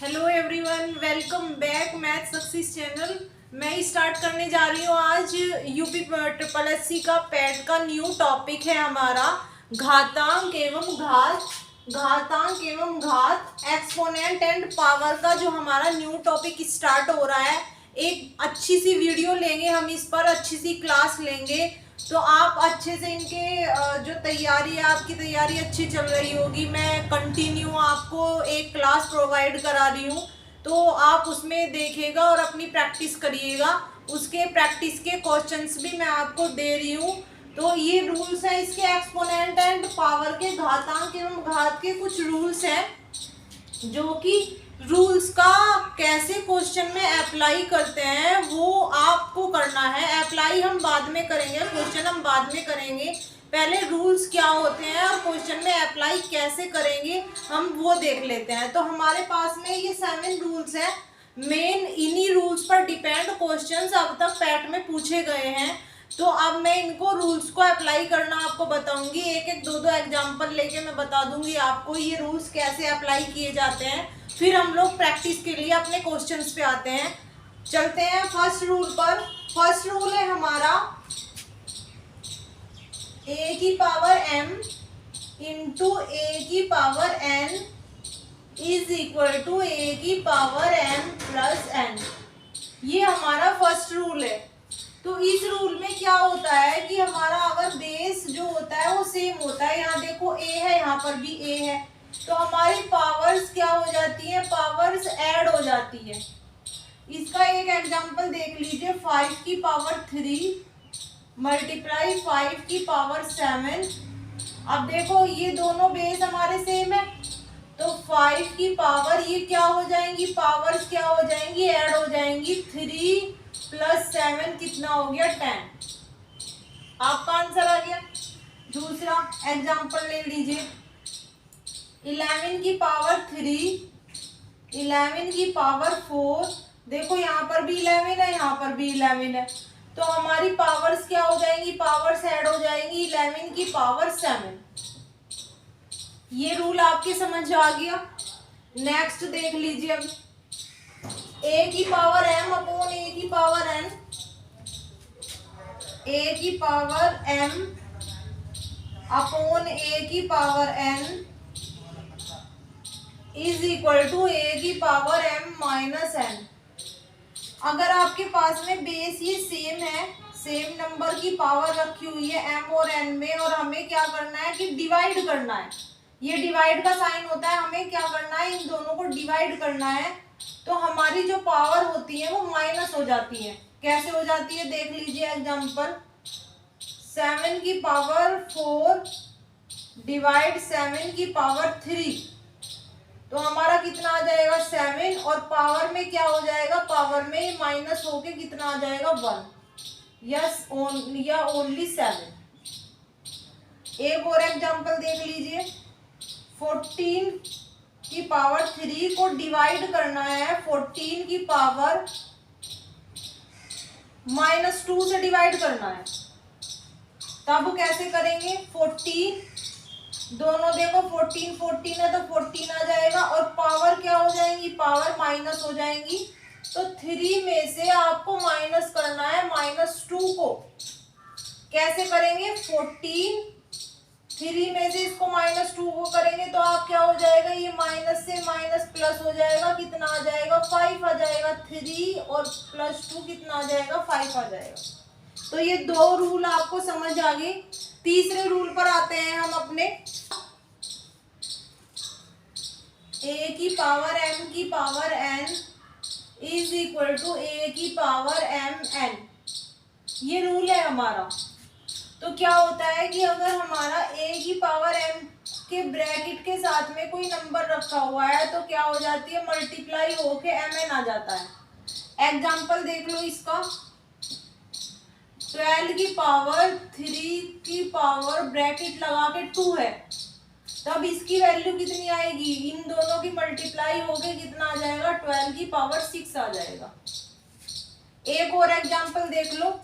Hello everyone, welcome back math success channel. मैं start करने जा रही हूँ आज यूपी ट्रिपल एससी का पैट का न्यू टॉपिक है हमारा घातांक एवं घात एक्सपोनेंट एंड पावर का जो हमारा न्यू टॉपिक स्टार्ट हो रहा है। एक अच्छी सी वीडियो लेंगे हम, इस पर अच्छी सी क्लास लेंगे तो आप अच्छे से इनके जो तैयारी है, आपकी तैयारी अच्छी चल रही होगी। मैं कंटिन्यू आपको एक क्लास प्रोवाइड करा रही हूँ तो आप उसमें देखिएगा और अपनी प्रैक्टिस करिएगा। उसके प्रैक्टिस के क्वेश्चंस भी मैं आपको दे रही हूँ। तो ये रूल्स हैं इसके एक्सपोनेंट एंड पावर के, घातांक एवं घात के कुछ रूल्स हैं जो कि रूल्स का कैसे क्वेश्चन में अप्लाई करते हैं वो आपको करना है। अप्लाई हम बाद में करेंगे, क्वेश्चन हम बाद में करेंगे। पहले रूल्स क्या होते हैं और क्वेश्चन में अप्लाई कैसे करेंगे हम वो देख लेते हैं। तो हमारे पास में ये 7 रूल्स हैं। मेन इन्हीं रूल्स पर डिपेंड क्वेश्चंस अब तक पैट में पूछे गए हैं। तो अब मैं इनको रूल्स को अप्लाई करना आपको बताऊंगी। एक एक दो एग्जाम्पल लेके मैं बता दूंगी आपको ये रूल्स कैसे अप्लाई किए जाते हैं। फिर हम लोग प्रैक्टिस के लिए अपने क्वेश्चंस पे आते हैं। चलते हैं फर्स्ट रूल पर। फर्स्ट रूल है हमारा a की पावर m इंटू a की power n is equal to a की पावर m प्लस n। ये हमारा फर्स्ट रूल है। तो इस रूल में क्या होता है कि हमारा अगर बेस जो होता है वो सेम होता है, यहाँ देखो a है, यहाँ पर भी a है, तो हमारी पावर्स क्या हो जाती है, पावर्स ऐड हो जाती है। इसका एक एग्जांपल देख लीजिए, 5 की पावर 3 मल्टीप्लाई 5 की पावर 7। अब देखो ये दोनों बेस हमारे सेम है तो 5 की पावर ये क्या हो जाएंगी, पावर्स क्या हो जाएंगी, ऐड हो जाएंगी। 3 प्लस 7 कितना हो गया, 10। आपका आंसर आ गया। दूसरा एग्जांपल ले लीजिए, 11 की पावर 3 11 की पावर 4। देखो यहाँ पर भी 11 है, यहाँ पर भी 11 है, तो हमारी पावर्स क्या हो जाएंगी, पावर्स ऐड हो जाएंगी। 11 की पावर 7। ये रूल आपके समझ आ गया। नेक्स्ट देख लीजिए, अब a की पावर m अपॉन a की पावर n, a की पावर m अपॉन a की power n is equal to a की पावर m माइनस n। अगर आपके पास में बेस ये सेम है, सेम नंबर की पावर रखी हुई है m और n में, और हमें क्या करना है कि डिवाइड करना है। ये डिवाइड का साइन होता है, हमें क्या करना है, इन दोनों को डिवाइड करना है। तो हमारी जो पावर होती है वो माइनस हो जाती है। कैसे हो जाती है देख लीजिए एग्जांपल, 7 की पावर 4 डिवाइड 7 की पावर 3, तो हमारा कितना आ जाएगा, 7, और पावर में क्या हो जाएगा, पावर में माइनस होके कितना आ जाएगा, 1 या ओनली 7। एक और एग्जांपल देख लीजिए, 14 की पावर 3 को डिवाइड करना है 14 की पावर -2 से डिवाइड करना है। तब कैसे करेंगे, 14 दोनों देखो 14 है तो 14 आ जाएगा, और पावर क्या हो जाएंगी, पावर माइनस हो जाएंगी। तो 3 में से आपको माइनस करना है -2 को। कैसे करेंगे, 14 3 में से इसको -2 को करेंगे तो आप क्या हो जाएगा, ये माइनस से माइनस प्लस हो जाएगा, कितना आ जाएगा, 5 आ जाएगा। 3 और +2 कितना आ जाएगा, 5 आ जाएगा। तो ये दो रूल आपको समझ आ गए। तीसरे रूल पर आते हैं हम अपने, a की पावर m की power n is equal to a की पावर mn। ये रूल है हमारा। तो क्या होता है कि अगर हमारा a की पावर m के ब्रैकेट के साथ में कोई नंबर रखा हुआ है तो क्या हो जाती है, मल्टीप्लाई होके mn आ जाता है। एग्जांपल देख लो इसका, 12 की पावर 3 की पावर ब्रैकेट लगा के 2 है, तब इसकी वैल्यू कितनी आएगी, इन दोनों की मल्टीप्लाई होके कितना आ जाएगा, 12 की पावर 6 आ जाएगा। एक और एग्जांपल देख लो,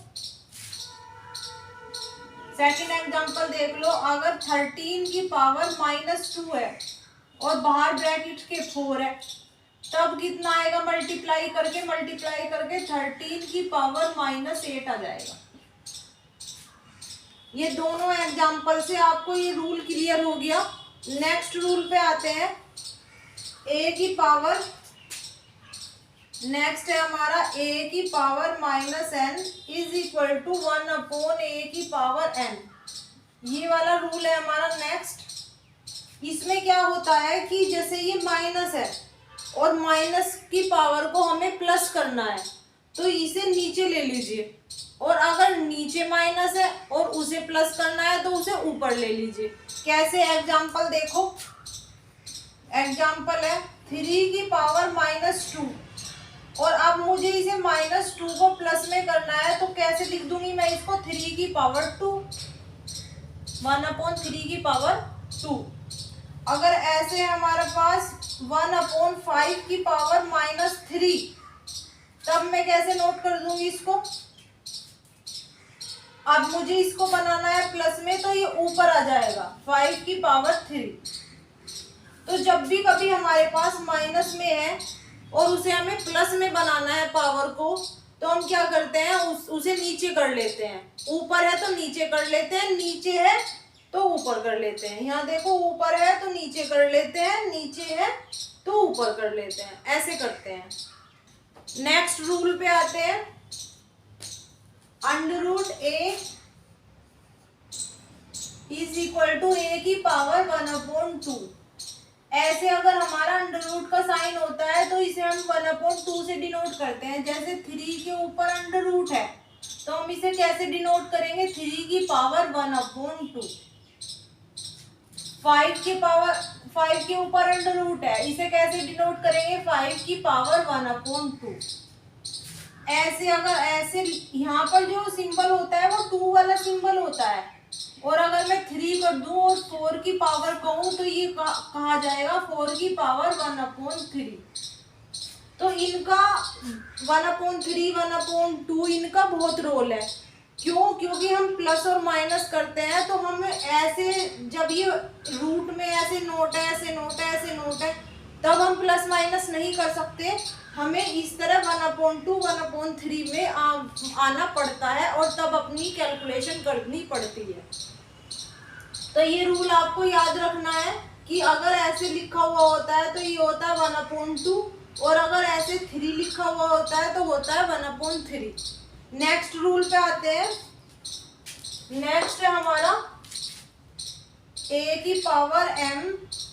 सेकंड एग्जांपल देख लो, अगर 13 की पावर -2 है और बाहर ब्रैकेट के 4 है, तब कितना आएगा, मल्टीप्लाई करके 13 की पावर -8 आ जाएगा। ये दोनों एग्जाम्पल से आपको ये रूल क्लियर हो गया। नेक्स्ट रूल पे आते हैं। a की पावर, नेक्स्ट है हमारा a की power -n is equal to 1/a की पावर n। ये वाला रूल है हमारा नेक्स्ट। इसमें क्या होता है कि जैसे ये माइनस है और माइनस की पावर को हमें प्लस करना है, तो इसे नीचे ले लीजिए, और अगर नीचे माइनस है और उसे प्लस करना है तो उसे ऊपर ले लीजिए। कैसे, एग्जाम्पल देखो। एग्जाम्पल है 3 की पावर -2, और अब मुझे इसे -2 को प्लस में करना है, तो कैसे लिख दूंगी मैं इसको, 3 की पावर 2, 1/3 की पावर 2। अगर ऐसे हमारे पास 1/5 की पावर -3, तब मैं कैसे नोट कर दूंगी इसको। अब मुझे इसको बनाना है प्लस में, तो ये ऊपर आ जाएगा 5 की पावर 3। तो जब भी कभी हमारे पास माइनस में है और उसे हमें प्लस में बनाना है पावर को, तो हम क्या करते हैं, उसे नीचे कर लेते हैं। ऊपर है तो नीचे कर लेते हैं, नीचे है तो ऊपर कर लेते हैं। यहाँ देखो, ऊपर है तो नीचे कर लेते हैं, नीचे है तो ऊपर कर लेते हैं, ऐसे करते हैं। नेक्स्ट रूल पे आते हैं। √a is equal to a की पावर 1/2। ऐसे अगर हमारा अंडर का साइन होता है तो इसे हम 1/2 से डिनोट करते हैं। जैसे 3 के ऊपर √ है, तो हम इसे कैसे डिनोट करेंगे, 3 की पावर 1/2। 5 के ऊपर √ है, इसे कैसे डिनोट करेंगे, 5 की पावर 1/2। ऐसे अगर ऐसे यहाँ पर जो सिंबल होता है वो 2 वाला सिंबल होता है, और अगर मैं 3 कर दूं और 4 की पावर कहूं तो ये कहा जाएगा 4 की पावर 1/3। तो इनका 1/3, 1/2 इनका बहुत रोल है। क्यों? क्योंकि हम प्लस और माइनस करते हैं, तो हम ऐसे, जब ये रूट में ऐसे नोट है, ऐसे नोट है, ऐसे नोट है, तब हम प्लस माइनस नहीं कर सकते। हमें इस तरह 1/2, 1/3 में आना पड़ता है, और तब अपनी कैलकुलेशन करनी पड़ती है। तो ये रूल आपको याद रखना है कि अगर ऐसे लिखा हुआ होता है तो ये होता है 1/2, और अगर ऐसे 3 लिखा हुआ होता है तो होता है 1/3। नेक्स्ट रूल पे आते हैं। नेक्स्ट है हमारा a की पावर m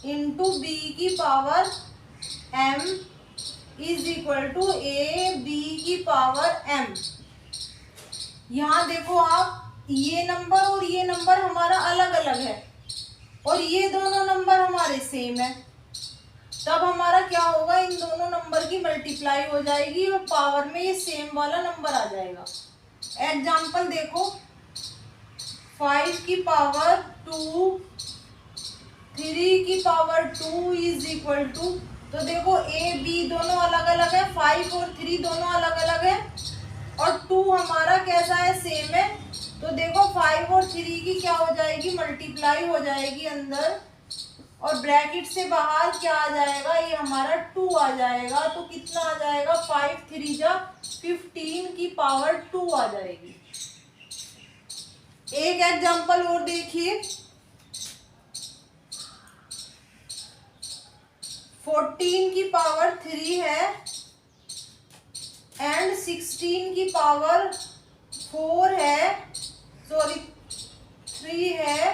इंटू b की power m is equal to ab की पावर m। यहाँ देखो आप, ये नंबर और ये नंबर हमारा अलग अलग है, और ये दोनों नंबर हमारे सेम है। तब हमारा क्या होगा, इन दोनों नंबर की मल्टीप्लाई हो जाएगी और पावर में ये सेम वाला नंबर आ जाएगा। एग्जाम्पल देखो, 5 की पावर 2, 3 की पावर 2 इज इक्वल टू, तो देखो a b दोनों अलग अलग है, 5 और 3 दोनों अलग अलग है, और 2 हमारा कैसा है, सेम है। तो देखो 5 और 3 की क्या हो जाएगी, मल्टीप्लाई हो जाएगी अंदर, और ब्रैकेट से बाहर क्या आ जाएगा, ये हमारा 2 आ जाएगा। तो कितना आ जाएगा, 5 3 जा 15 की पावर 2 आ जाएगी। एक एग्जांपल और देखिए, 14 की पावर 3 है एंड 16 की पावर 4 है, सॉरी 3 है।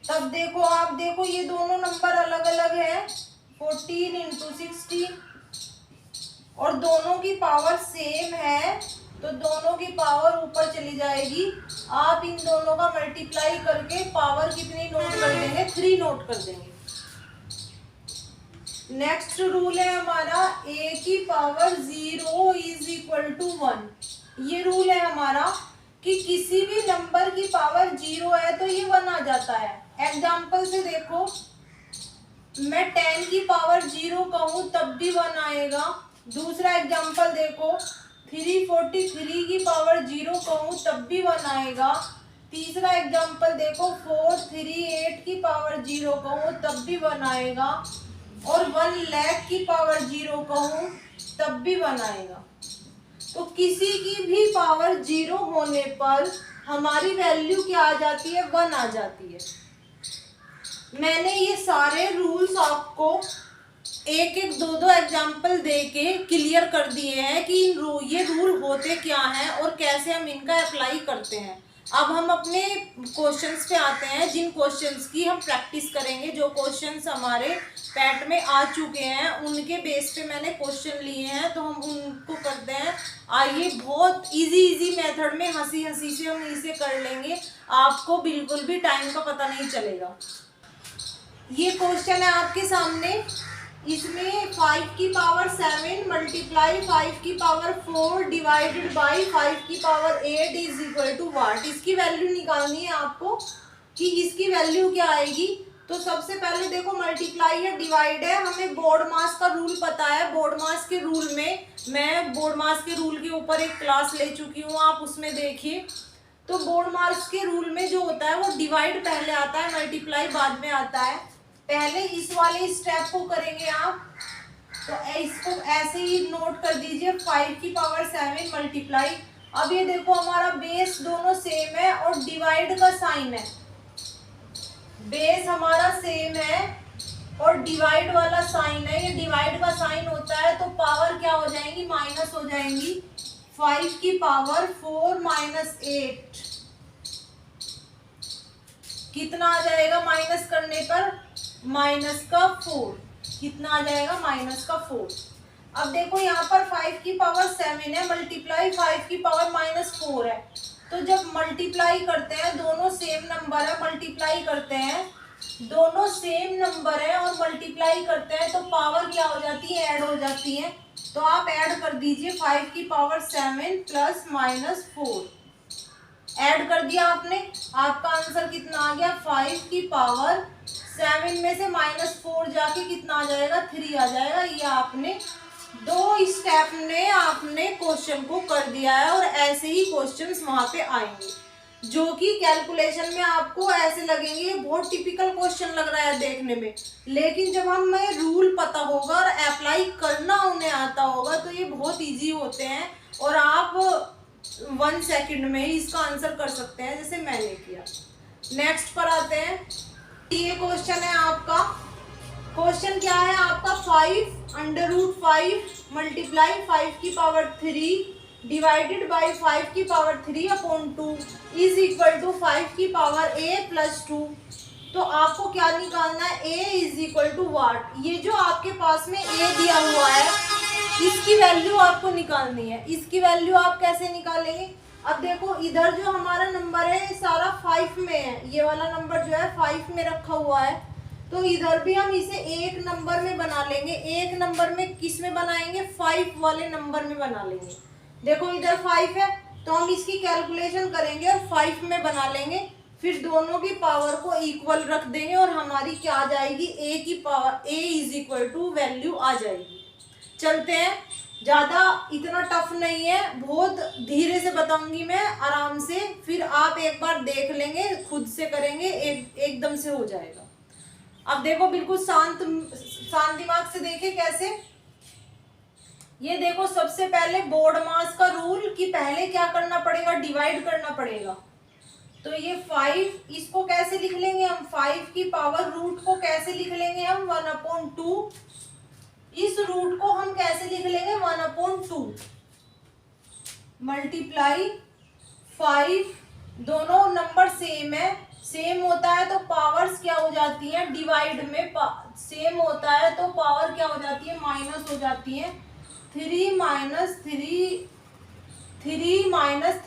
तब देखो, आप देखो ये दोनों नंबर अलग अलग है, 14 इंटू 16, और दोनों की पावर सेम है, तो दोनों की पावर ऊपर चली जाएगी। आप इन दोनों का मल्टीप्लाई करके पावर कितनी नोट कर देंगे, 3 नोट कर देंगे। नेक्स्ट रूल है हमारा a की पावर 0 इज इक्वल टू 1। ये रूल है हमारा कि किसी भी नंबर की पावर 0 है तो ये 1 आ जाता है। एग्जाम्पल से देखो, मैं 10 की पावर 0 कहूँ तब भी 1 आएगा। दूसरा एग्जाम्पल देखो, 343 की पावर 0 कहूँ तब भी 1 आएगा। तीसरा एग्जाम्पल देखो, 438 की पावर 0 कहूँ तब भी 1 आएगा। और 1 लाख की पावर 0 कहूँ तब भी 1 आएगा। तो किसी की भी पावर 0 होने पर हमारी वैल्यू क्या आ जाती है, 1 आ जाती है। मैंने ये सारे रूल्स आपको एक एक दो दो एग्जाम्पल देके क्लियर कर दिए हैं कि ये रूल होते क्या हैं और कैसे हम इनका अप्लाई करते हैं। अब हम अपने क्वेश्चंस पे आते हैं, जिन क्वेश्चंस की हम प्रैक्टिस करेंगे। जो क्वेश्चंस हमारे पैट में आ चुके हैं उनके बेस पे मैंने क्वेश्चन लिए हैं, तो हम उनको करते हैं। आइए, बहुत इजी मेथड में हंसी हंसी से हम इसे कर लेंगे, आपको बिल्कुल भी टाइम का पता नहीं चलेगा। ये क्वेश्चन है आपके सामने, इसमें 5 की पावर 7 मल्टीप्लाई 5 की पावर 4 डिवाइडेड बाई 5 की power 8 is equal to what. इसकी वैल्यू निकालनी है आपको कि इसकी वैल्यू क्या आएगी। तो सबसे पहले देखो, मल्टीप्लाई है, डिवाइड है, हमें बोर्ड मास का रूल पता है। बोर्ड मास के रूल में, मैं बोर्ड मास के रूल के ऊपर एक क्लास ले चुकी हूँ, आप उसमें देखिए। तो बोर्ड मास के रूल में जो होता है वो डिवाइड पहले आता है, मल्टीप्लाई बाद में आता है। पहले इस वाले स्टेप को करेंगे आप, तो इसको ऐसे ही नोट कर दीजिए, 5 की पावर 7 मल्टीप्लाई। अब ये देखो हमारा बेस दोनों सेम है और डिवाइड का साइन है, बेस हमारा सेम है और डिवाइड वाला साइन है। ये डिवाइड का साइन होता है तो पावर क्या हो जाएंगी, माइनस हो जाएंगी। 5 की पावर 4 माइनस 8 कितना आ जाएगा माइनस करने पर, माइनस का 4। कितना आ जाएगा, माइनस का 4। अब देखो यहाँ पर 5 की पावर 7 है मल्टीप्लाई 5 की पावर माइनस 4 है। तो जब मल्टीप्लाई करते हैं, दोनों सेम नंबर है, मल्टीप्लाई करते हैं, दोनों सेम नंबर है और मल्टीप्लाई करते हैं तो पावर क्या हो जाती है, ऐड हो जाती है। तो आप ऐड कर दीजिए 5 की पावर 7 प्लस माइनस 4। ऐड कर दिया आपने, आपका आंसर कितना आ गया, 5 की पावर 7 में से माइनस 4 जाके कितना आ जाएगा, 3 आ जाएगा। ये आपने दो स्टेप में आपने क्वेश्चन को कर दिया है और ऐसे ही क्वेश्चंस वहां पे आएंगे जो कि कैलकुलेशन में आपको ऐसे लगेंगे बहुत टिपिकल क्वेश्चन लग रहा है देखने में, लेकिन जब हमें रूल पता होगा और अप्लाई करना उन्हें आता होगा तो ये बहुत इजी होते हैं और आप 1 सेकंड में ही इसका आंसर कर सकते हैं, जैसे मैंने किया। नेक्स्ट पर आते हैं। ये क्वेश्चन है आपका, क्वेश्चन क्या है आपका, 5 अंडर रूट 5 मल्टीप्लाई 5 की पावर 3 डिवाइडेड बाई 5 की power 3 upon 2 is equal to 5 की पावर a प्लस 2। तो आपको क्या निकालना है, a is equal to what. ये जो आपके पास में a दिया हुआ है इसकी वैल्यू आपको निकालनी है। इसकी वैल्यू आप कैसे निकालेंगे, अब देखो इधर जो हमारा नंबर है सारा 5 में है, ये वाला नंबर जो है 5 में रखा हुआ है, तो इधर भी हम इसे एक नंबर में बना लेंगे। एक नंबर में किस में बनाएंगे, 5 वाले नंबर में बना लेंगे। देखो इधर 5 है तो हम इसकी कैलकुलेशन करेंगे और 5 में बना लेंगे, फिर दोनों की पावर को इक्वल रख देंगे और हमारी क्या आ जाएगी, a की power a is equal to value आ जाएगी। चलते हैं, ज़्यादा इतना टफ नहीं है, बहुत धीरे से बताऊंगी मैं आराम से, फिर आप एक बार देख लेंगे, खुद से करेंगे, एकदम से हो जाएगा। अब देखो बिल्कुल शांत दिमाग से देखे कैसे। ये देखो सबसे पहले बोर्ड मास का रूल कि पहले क्या करना पड़ेगा, डिवाइड करना पड़ेगा। तो ये 5 इसको कैसे लिख लेंगे हम, 5 की पावर रूट को कैसे लिख लेंगे हम, 1/2। इस रूट को हम कैसे लिख लेंगे, 1/2 मल्टीप्लाई 5, दोनों नंबर सेम है, सेम होता है तो पावर्स क्या हो जाती है, डिवाइड में सेम होता है तो पावर क्या हो जाती है, माइनस हो जाती है। 3 माइनस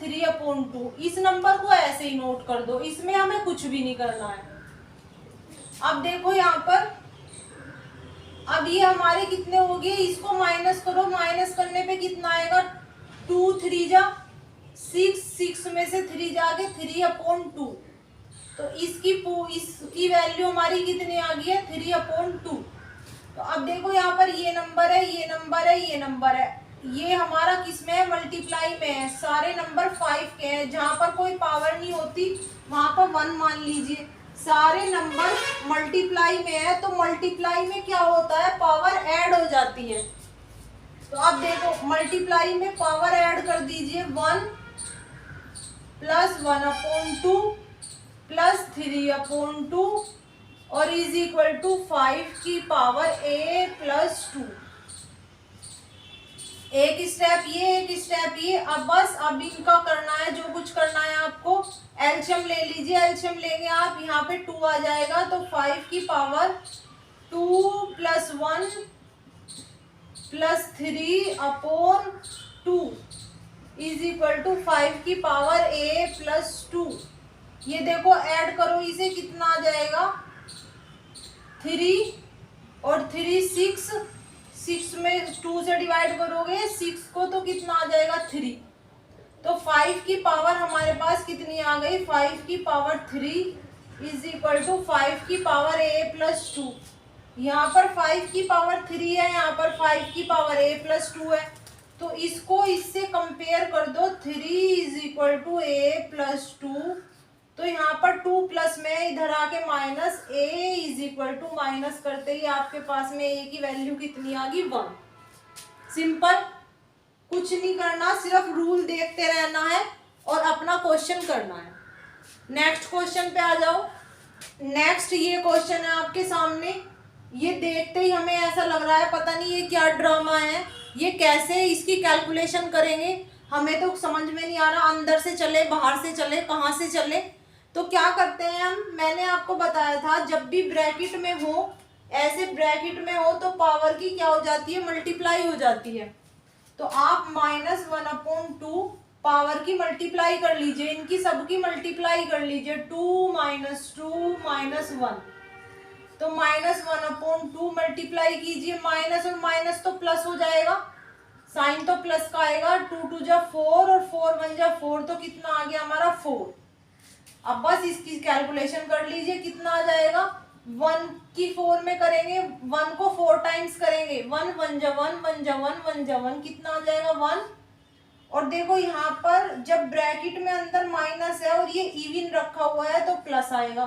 3/2। इस नंबर को ऐसे ही नोट कर दो, इसमें हमें कुछ भी नहीं करना है। अब देखो यहाँ पर, अब ये हमारे कितने हो गए, इसको माइनस करो, माइनस करने पे कितना आएगा, 2 3 जा 6, 6 में से 3 जाके 3/2। तो इसकी वैल्यू हमारी कितनी आ गई है, 3/2। तो अब देखो यहाँ पर ये नंबर है, ये नंबर है, ये नंबर है, ये हमारा किस में है, मल्टीप्लाई में है। सारे नंबर 5 के हैं, जहाँ पर कोई पावर नहीं होती वहां पर 1 मान लीजिए। सारे नंबर मल्टीप्लाई में है तो मल्टीप्लाई में क्या होता है, पावर ऐड हो जाती है। तो आप देखो मल्टीप्लाई में पावर ऐड कर दीजिए, 1 + 1/2 + 3/2 और इज इक्वल टू 5 की पावर a + 2। एक स्टेप ये, एक स्टेप ये। अब बस अब इनका करना है, जो कुछ करना है आपको, एलसीएम ले लीजिए। एलसीएम लेंगे आप, यहाँ पे 2 आ जाएगा तो 5 की पावर 2 + 1 + 3/2 इज इक्वल टू 5 की पावर a + 2। ये देखो ऐड करो इसे, कितना आ जाएगा, 3 और 3 6, 6 में 2 से डिवाइड करोगे 6 को तो कितना आ जाएगा, 3। तो 5 की पावर हमारे पास कितनी आ गई, 5 की पावर 3 इज इक्वल टू 5 की पावर a + 2। यहाँ पर 5 की पावर 3 है, यहाँ पर 5 की पावर a + 2 है। तो इसको इससे कंपेयर कर दो, 3 इज इक्वल टू a + 2। तो यहाँ पर 2 प्लस में इधर आके minus, a is equal to minus करते ही आपके पास में a की वैल्यू कितनी आ गई, 1। सिंपल, कुछ नहीं करना, सिर्फ रूल देखते रहना है और अपना क्वेश्चन करना है। नेक्स्ट क्वेश्चन पे आ जाओ। नेक्स्ट ये क्वेश्चन है आपके सामने। ये देखते ही हमें ऐसा लग रहा है पता नहीं ये क्या ड्रामा है, ये कैसे इसकी कैलकुलेशन करेंगे, हमें तो समझ में नहीं आ रहा, अंदर से चले बाहर से चले कहाँ से चले। तो क्या करते हैं हम, मैंने आपको बताया था जब भी ब्रैकेट में हो, ऐसे ब्रैकेट में हो तो पावर की क्या हो जाती है, मल्टीप्लाई हो जाती है। तो आप -1/2 पावर की मल्टीप्लाई कर लीजिए, इनकी सबकी मल्टीप्लाई कर लीजिए, 2 - 2 - 1। तो -1/2 मल्टीप्लाई कीजिए, माइनस और माइनस तो प्लस हो जाएगा, साइन तो प्लस का आएगा, 2 × 2 = 4 और 4 × 1 = 4, तो कितना आ गया हमारा, 4। अब बस इसकी कैलकुलेशन कर लीजिए, कितना आ जाएगा, 1 की 4 में करेंगे, 1 को 4 टाइम्स करेंगे, 1 × 1 = 1 1 × 1 1 × 1 कितना आ जाएगा, 1। और देखो यहाँ पर जब ब्रैकेट में अंदर माइनस है और ये इवन रखा हुआ है तो प्लस आएगा,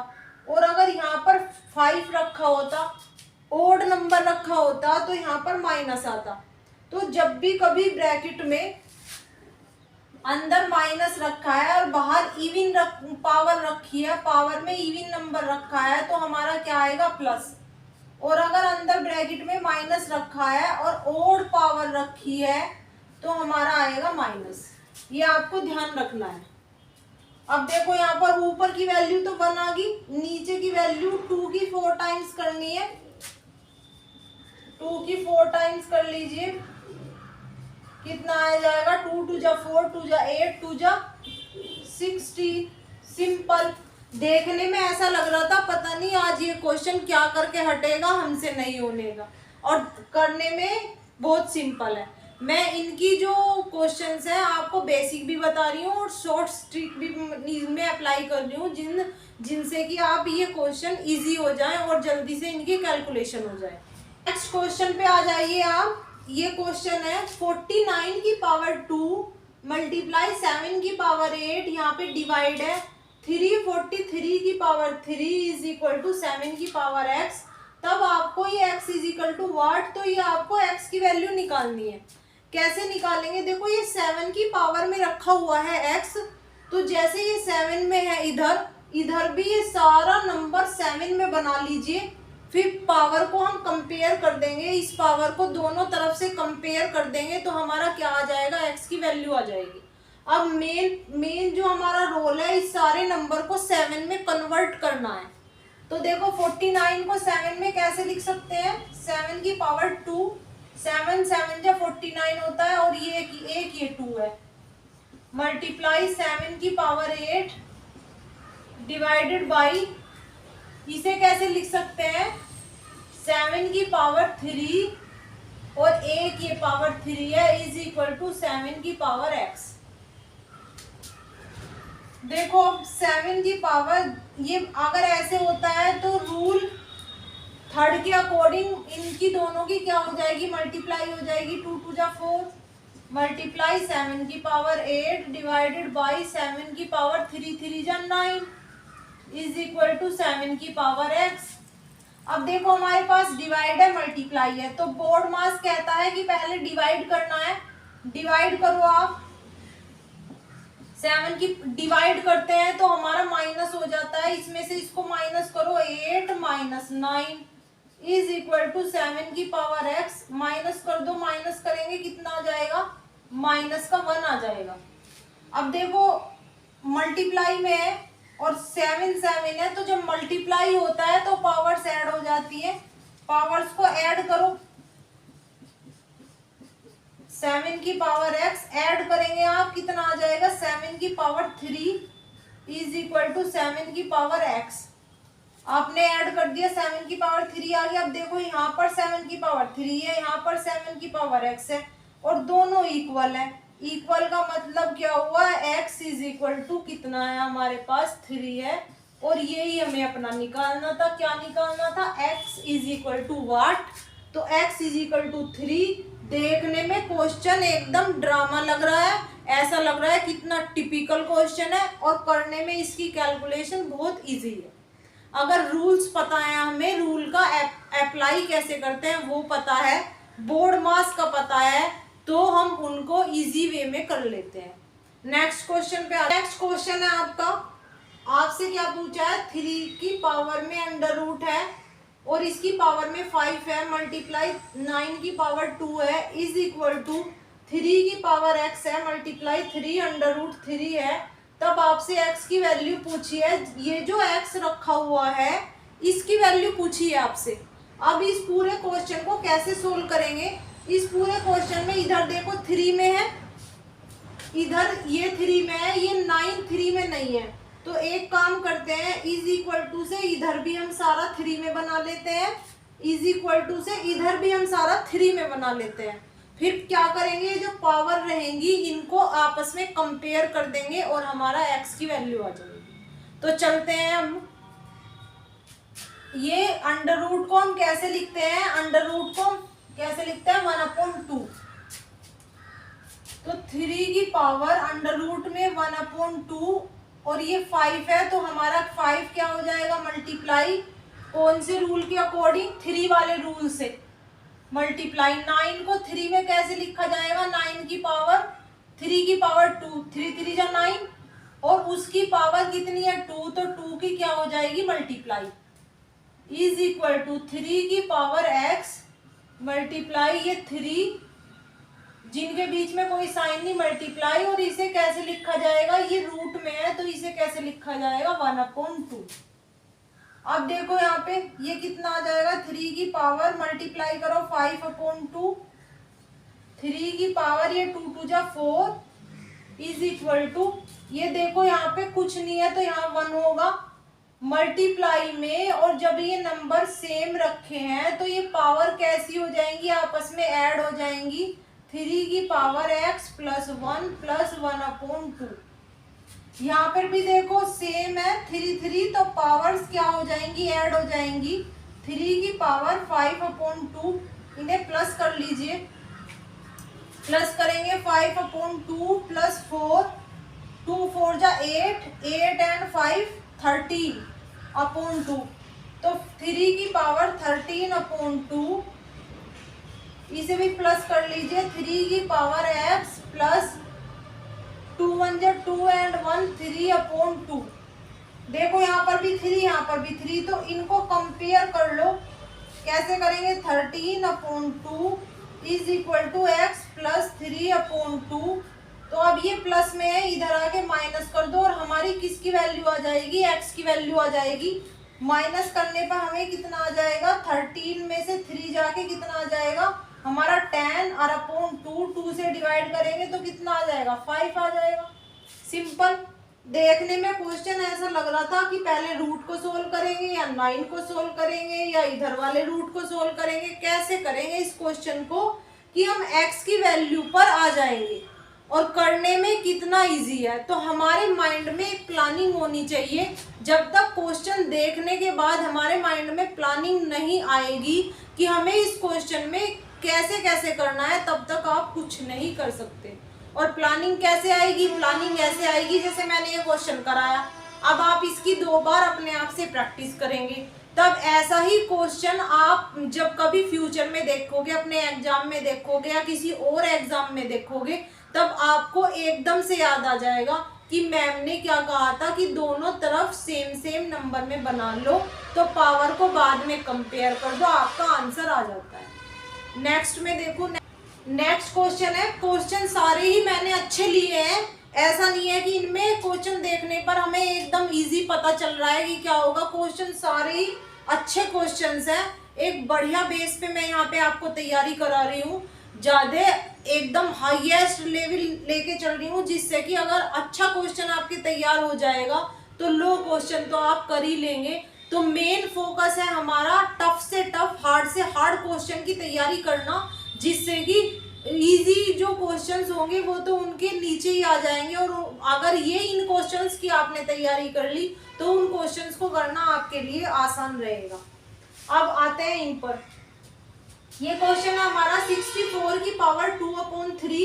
और अगर यहाँ पर 5 रखा होता, ओड नंबर रखा होता तो यहाँ पर माइनस आता। तो जब भी कभी ब्रैकेट में अंदर माइनस रखा है और बाहर इवन पावर रखी है, पावर में इवन नंबर रखा है, तो हमारा क्या आएगा, प्लस। और अगर अंदर ब्रैकेट में माइनस रखा है और ओड पावर रखी है तो हमारा आएगा माइनस। ये आपको ध्यान रखना है। अब देखो यहाँ पर ऊपर की वैल्यू तो 1 आ गई, नीचे की वैल्यू 2 की 4 टाइम्स करनी है, 2 की 4 टाइम्स कर लीजिए, कितना आ जाएगा, 2 × 2 = 4 2 × 8 2 × 16। सिंपल, देखने में ऐसा लग रहा था पता नहीं आज ये क्वेश्चन क्या करके हटेगा, हमसे नहीं होने का, और करने में बहुत सिंपल है। मैं इनकी जो क्वेश्चंस हैं आपको बेसिक भी बता रही हूँ और शॉर्ट ट्रिक भी में अप्लाई कर रही हूँ, जिनसे कि आप ये क्वेश्चन इजी हो जाए और जल्दी से इनकी कैलकुलेशन हो जाए। नेक्स्ट क्वेश्चन पे आ जाइए आप। ये क्वेश्चन है 49 की पावर 2 मल्टीप्लाई 7 की पावर 8, यहाँ पे डिवाइड है 343 की पावर 3 इज इक्वल टू 7 की पावर x। तब आपको ये x इज इक्वल टू वाट, तो ये आपको x की वैल्यू निकालनी है। कैसे निकालेंगे, देखो ये 7 की पावर में रखा हुआ है x, तो जैसे ये 7 में है, इधर भी ये सारा नंबर 7 में बना लीजिए। फिर पावर को हम कंपेयर कर देंगे, इस पावर को दोनों तरफ से कंपेयर कर देंगे तो हमारा क्या आ जाएगा, x की वैल्यू आ जाएगी। अब मेन जो हमारा रोल है, इस सारे नंबर को 7 में कन्वर्ट करना है। तो देखो 49 को 7 में कैसे लिख सकते हैं, 7 की पावर 2, 7 7 × 49 होता है, और ये एक ये 2 है, मल्टीप्लाई 7 की पावर 8 डिवाइडेड बाई, इसे कैसे लिख सकते हैं, 7 की पावर 3 और एक ये पावर 3 है, इज इक्वल टू 7 की पावर x। देखो 7 की पावर, ये अगर ऐसे होता है तो रूल थर्ड के अकॉर्डिंग इनकी दोनों की क्या हो जाएगी, मल्टीप्लाई हो जाएगी, 2 × 2 = 4 मल्टीप्लाई 7 की पावर 8 डिवाइडेड बाई 7 की पावर 3 3 × 9। इज इक्वल टू 7 की पावर x। अब देखो हमारे पास डिवाइड है मल्टीप्लाई है, तो बोर्ड मास कहता है कि पहले डिवाइड करना है। डिवाइड करो आप, 7 की डिवाइड करते हैं तो हमारा माइनस हो जाता है, इसमें से इसको माइनस करो, 8 माइनस 9 इज इक्वल टू 7 की पावर x। माइनस कर दो, माइनस करेंगे कितना आ जाएगा, माइनस का 1 आ जाएगा। अब देखो मल्टीप्लाई में है और 7 7 है, तो जब मल्टीप्लाई होता है तो पावर्स ऐड हो जाती है। पावर्स को ऐड करो, 7 की पावर x ऐड करेंगे आप, कितना आ जाएगा, 7 की पावर 3 इज इक्वल टू 7 की पावर x। आपने ऐड कर दिया, 7 की पावर 3 आ गया। अब देखो यहाँ पर 7 की पावर 3 है, यहाँ पर 7 की पावर x है और दोनों इक्वल है। इक्वल का मतलब क्या हुआ, x इज इक्वल टू कितना है हमारे पास, 3 है। और यही हमें अपना निकालना था, क्या निकालना था, x इज इक्वल टू वाट। तो x इज इक्वल टू 3। देखने में क्वेश्चन एकदम ड्रामा लग रहा है, ऐसा लग रहा है कितना टिपिकल क्वेश्चन है, और करने में इसकी कैलकुलेशन बहुत इजी है। अगर रूल्स पता है, हमें रूल का अप्लाई कैसे करते हैं वो पता है, बोर्ड मास का पता है, तो हम उनको इजी वे में कर लेते हैं। नेक्स्ट क्वेश्चन पे, नेक्स्ट क्वेश्चन है आपका, आपसे क्या पूछा है, 3 की पावर में अंडर रूट है और इसकी पावर में 5 है, मल्टीप्लाई 9 की पावर 2 है, इज इक्वल टू 3 की पावर x है, मल्टीप्लाई 3 अंडर रूट 3 है। तब आपसे x की वैल्यू पूछी है, ये जो x रखा हुआ है इसकी वैल्यू पूछी है आपसे। अब इस पूरे क्वेश्चन को कैसे सोल्व करेंगे, इस पूरे क्वेश्चन में इधर देखो 3 में है, इधर ये 3 में है, ये 9 3 में नहीं है। तो एक काम करते हैं, इज इक्वल टू से इधर भी हम सारा 3 में बना लेते हैं, इज इक्वल टू से इधर भी हम सारा 3 में बना लेते हैं। फिर क्या करेंगे, जो पावर रहेंगी इनको आपस में कंपेयर कर देंगे और हमारा x की वैल्यू आ जाएगी। तो चलते हैं हम, ये अंडर रूट को हम कैसे लिखते हैं, अंडर रूट को कैसे लिखते हैं, 1/2। तो 3 की पावर अंडर रूट में 1/2 और ये 5 है, तो हमारा 5 क्या हो जाएगा, मल्टीप्लाई कौन से रूल के अकॉर्डिंग, 3 वाले रूल से, मल्टीप्लाई 9 को 3 में कैसे लिखा जाएगा, 9 की पावर 3 की पावर 2, 3 3 जा 9 और उसकी पावर कितनी है 2, तो 2 की क्या हो जाएगी मल्टीप्लाई, इज इक्वल टू 3 की पावर x मल्टीप्लाई ये 3 जिनके बीच में कोई साइन नहीं, मल्टीप्लाई, और इसे कैसे लिखा जाएगा, ये रूट में है तो इसे कैसे लिखा जाएगा, 1/2। अब देखो यहाँ पे ये कितना आ जाएगा, 3 की पावर मल्टीप्लाई करो 5/2, 3 की पावर ये 2 2 जा 4 इज इक्वल टू, ये देखो यहाँ पे कुछ नहीं है तो यहाँ 1 होगा मल्टीप्लाई में, और जब ये नंबर सेम रखे हैं तो ये पावर कैसी हो जाएंगी, आपस में ऐड हो जाएंगी। 3 की पावर x प्लस 1 प्लस 1/2, यहाँ पर भी देखो सेम है 3 3, तो पावर्स क्या हो जाएंगी, ऐड हो जाएंगी। 3 की पावर 5/2, इन्हें प्लस कर लीजिए, प्लस करेंगे 5/2 प्लस 4, 2 4 जा 8, 8 एंड 5 13/2, तो 3 की पावर 13/2, इसे भी प्लस कर लीजिए, 3 की पावर x प्लस 2 1 जा 2 एंड 1 3/2, देखो यहाँ पर भी 3 यहाँ पर भी 3, तो इनको कंपेयर कर लो, कैसे करेंगे, 13/2 is equal to x plus 3/2, तो अब ये प्लस में है, इधर आके माइनस कर दो और हमारी किसकी वैल्यू आ जाएगी, x की वैल्यू आ जाएगी। माइनस करने पर हमें कितना आ जाएगा, 13 में से 3 जाके कितना आ जाएगा हमारा 10 और अपॉन 2 से डिवाइड करेंगे तो कितना आ जाएगा, 5 आ जाएगा। सिंपल। देखने में क्वेश्चन ऐसा लग रहा था कि पहले रूट को सोल्व करेंगे या 9 को सोल्व करेंगे या इधर वाले रूट को सोल्व करेंगे, कैसे करेंगे इस क्वेश्चन को कि हम x की वैल्यू पर आ जाएंगे, और करने में कितना इजी है। तो हमारे माइंड में एक प्लानिंग होनी चाहिए, जब तक क्वेश्चन देखने के बाद हमारे माइंड में प्लानिंग नहीं आएगी कि हमें इस क्वेश्चन में कैसे कैसे करना है, तब तक आप कुछ नहीं कर सकते। और प्लानिंग कैसे आएगी, प्लानिंग ऐसे आएगी जैसे मैंने ये क्वेश्चन कराया, अब आप इसकी 2 बार अपने आप से प्रैक्टिस करेंगे, तब ऐसा ही क्वेश्चन आप जब कभी फ्यूचर में देखोगे, अपने एग्जाम में देखोगे या किसी और एग्जाम में देखोगे, तब आपको एकदम से याद आ जाएगा कि मैम ने क्या कहा था कि दोनों तरफ सेम सेम नंबर में बना लो, तो पावर को बाद में कंपेयर कर दो, आपका आंसर आ जाता है। नेक्स्ट में देखो, नेक्स्ट क्वेश्चन है, क्वेश्चन सारे ही मैंने अच्छे लिए हैं, ऐसा नहीं है कि इनमें क्वेश्चन देखने पर हमें एकदम इजी पता चल रहा है कि क्या होगा। क्वेश्चन सारे ही अच्छे क्वेश्चंस हैं, एक बढ़िया बेस पे मैं यहाँ पे आपको तैयारी करा रही हूँ, ज्यादा एकदम हाईएस्ट लेवल लेके चल रही हूँ, जिससे कि अगर अच्छा क्वेश्चन आपके तैयार हो जाएगा तो लो क्वेश्चन तो आप कर ही लेंगे। तो मेन फोकस है हमारा टफ से टफ, हार्ड से हार्ड क्वेश्चन की तैयारी करना, जिससे कि इजी जो क्वेश्चंस होंगे वो तो उनके नीचे ही आ जाएंगे, और अगर ये इन क्वेश्चंस की आपने तैयारी कर ली तो उन क्वेश्चंस को करना आपके लिए आसान रहेगा। अब आते हैं इन पर। ये क्वेश्चन है हमारा 64 की पावर 2/3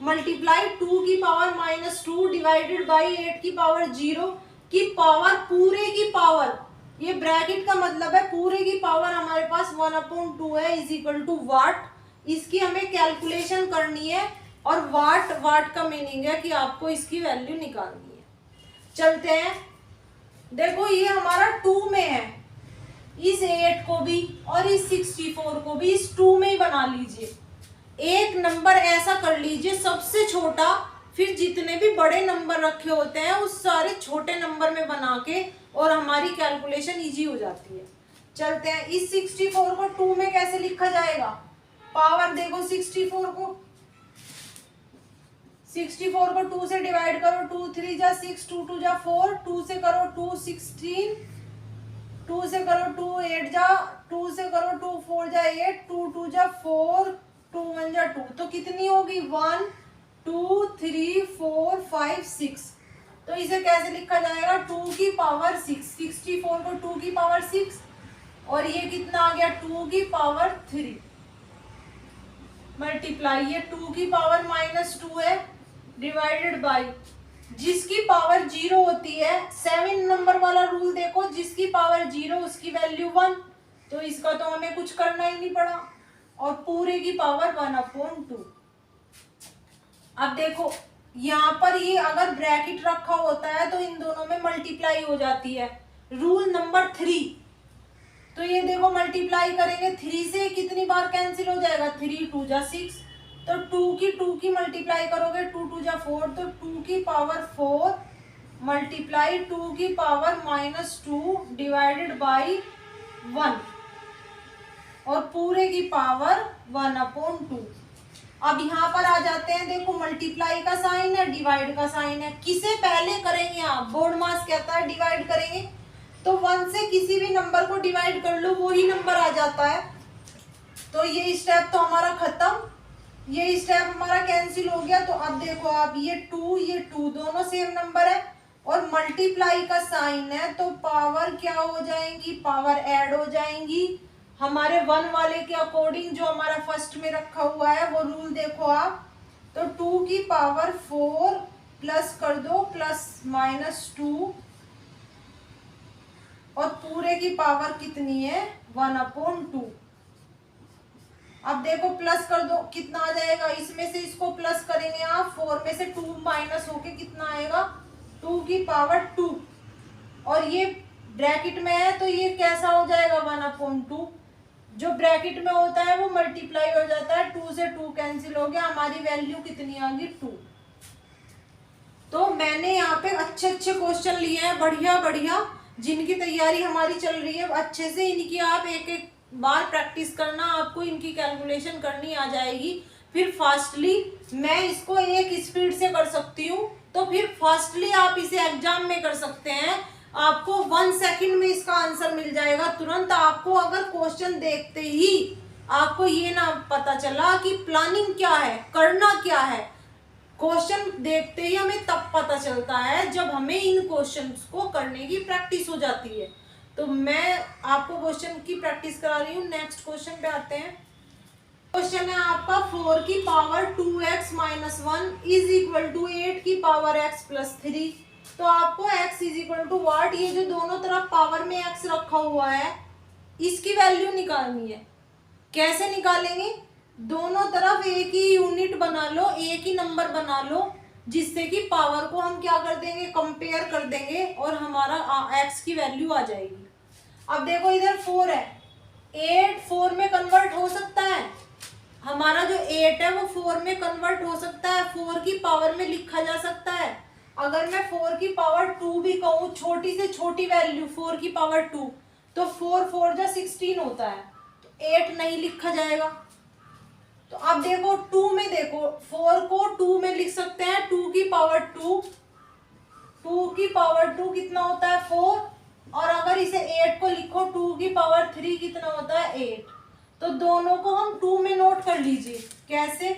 मल्टीप्लाई 2 की पावर -2 डिवाइडेड बाई 8 की पावर 0 की पावर, पूरे की पावर, ये ब्रैकेट का मतलब है पूरे की पावर हमारे पास 1/2 है, इज इक्वल टू वाट। इसकी हमें कैलकुलेशन करनी है, और वाट का मीनिंग है कि आपको इसकी वैल्यू निकालनी है। चलते हैं, देखो ये हमारा 2 में है, इस 8 को भी और इस 64 को भी इस 2 में ही बना लीजिए। एक नंबर ऐसा कर लीजिए सबसे छोटा, फिर जितने भी बड़े नंबर रखे होते हैं उस सारे छोटे नंबर में बना के, और हमारी कैलकुलेशन इजी हो जाती है। चलते हैं, इस 64 को 2 में कैसे लिखा जाएगा, पावर देखो 64 को 2 से डिवाइड करो, 2 3 जा 6, 2 2 जा 4, 2 से करो 2 16, 2 से करो 2 8 जा, 2 से करो 2 4 जा 8, 2 2 जा 4, 2 1 जा 2, तो कितनी होगी 1 2 3 4 5 6। तो इसे कैसे लिखा जाएगा, 2 की पावर 6, 64 को 2 की पावर 6, और ये कितना आ गया 2 की पावर 3 मल्टीप्लाई, ये 2 की पावर -2 है डिवाइडेड बाई, जिसकी पावर 0 होती है, 7 नंबर वाला रूल देखो, जिसकी पावर 0 उसकी वैल्यू 1, तो इसका तो हमें कुछ करना ही नहीं पड़ा, और पूरे की पावर 1/2। अब देखो यहाँ पर ये अगर ब्रैकेट रखा होता है तो इन दोनों में मल्टीप्लाई हो जाती है, रूल नंबर 3। तो ये देखो मल्टीप्लाई करेंगे 3 से कितनी बार कैंसिल हो जाएगा, 3 2 जा 6, तो 2 की मल्टीप्लाई करोगे 2 2 जा 4, तो 2 की पावर 4 मल्टीप्लाई 2 की पावर -2 डिवाइडेड बाई 1, और पूरे की पावर 1/2। अब यहाँ पर आ जाते हैं, देखो मल्टीप्लाई का साइन है, डिवाइड का साइन है, किसे पहले करेंगे आप, बोर्ड मास कहता है डिवाइड करेंगे, तो 1 से किसी भी नंबर को डिवाइड कर लो वही नंबर आ जाता है। तो ये स्टेप तो हमारा खत्म, ये स्टेप हमारा कैंसिल हो गया। तो अब देखो आप, ये 2 दोनों सेम नंबर है, और मल्टीप्लाई का साइन है, तो पावर क्या हो जाएंगी, पावर ऐड हो जाएंगी हमारे 1 वाले के अकॉर्डिंग, जो हमारा फर्स्ट में रखा हुआ है वो रूल देखो आप। तो 2 की पावर 4 प्लस कर दो, प्लस -2, और पूरे की पावर कितनी है 1/2। अब देखो प्लस कर दो, कितना आ जाएगा, इसमें से इसको प्लस करेंगे आप, 4 में से 2 माइनस होके कितना आएगा 2 की पावर 2, और ये ब्रैकेट में है तो ये कैसा हो जाएगा 1/2। जो ब्रैकेट में होता है वो मल्टीप्लाई हो जाता है, 2 से 2 कैंसिल हो गया, हमारी वैल्यू कितनी आ गई 2। तो मैंने यहाँ पे अच्छे अच्छे क्वेश्चन लिए हैं, बढ़िया बढ़िया, जिनकी तैयारी हमारी चल रही है अच्छे से, इनकी आप एक एक बार प्रैक्टिस करना, आपको इनकी कैलकुलेशन करनी आ जाएगी। फिर फास्टली मैं इसको एक स्पीड से कर सकती हूँ, तो फिर फास्टली आप इसे एग्जाम में कर सकते हैं, आपको 1 सेकंड में इसका आंसर मिल जाएगा तुरंत। आपको अगर क्वेश्चन देखते ही आपको ये ना पता चला कि प्लानिंग क्या है, करना क्या है, क्वेश्चन देखते ही हमें तब पता चलता है जब हमें इन क्वेश्चंस को करने की प्रैक्टिस हो जाती है। तो मैं आपको क्वेश्चन की प्रैक्टिस करा रही हूँ। नेक्स्ट क्वेश्चन पे आते हैं। क्वेश्चन है आपका 4 की power 2x - 1 is equal to 8 की पावर x + 3 तो आपको x इज इक्वल टू वाट, ये जो दोनों तरफ पावर में x रखा हुआ है इसकी वैल्यू निकालनी है। कैसे निकालेंगे? दोनों तरफ एक ही यूनिट बना लो, एक ही नंबर बना लो, जिससे कि पावर को हम क्या कर देंगे, कंपेयर कर देंगे और हमारा x की वैल्यू आ जाएगी। अब देखो इधर 4 है, 8 4 में कन्वर्ट हो सकता है, हमारा जो 8 है वो 4 में कन्वर्ट हो सकता है, 4 की पावर में लिखा जा सकता है। अगर मैं 4 की पावर 2 भी कहूँ, छोटी से छोटी वैल्यू 4 की पावर 2, तो 4 4 जा 16 होता है, तो 8 नहीं लिखा जाएगा। तो अब देखो 2 में, देखो 4 को 2 में लिख सकते हैं, 2 की पावर 2, 2 की पावर 2 कितना होता है 4, और अगर इसे 8 को लिखो 2 की पावर 3 कितना होता है 8। तो दोनों को हम 2 में नोट कर लीजिए। कैसे?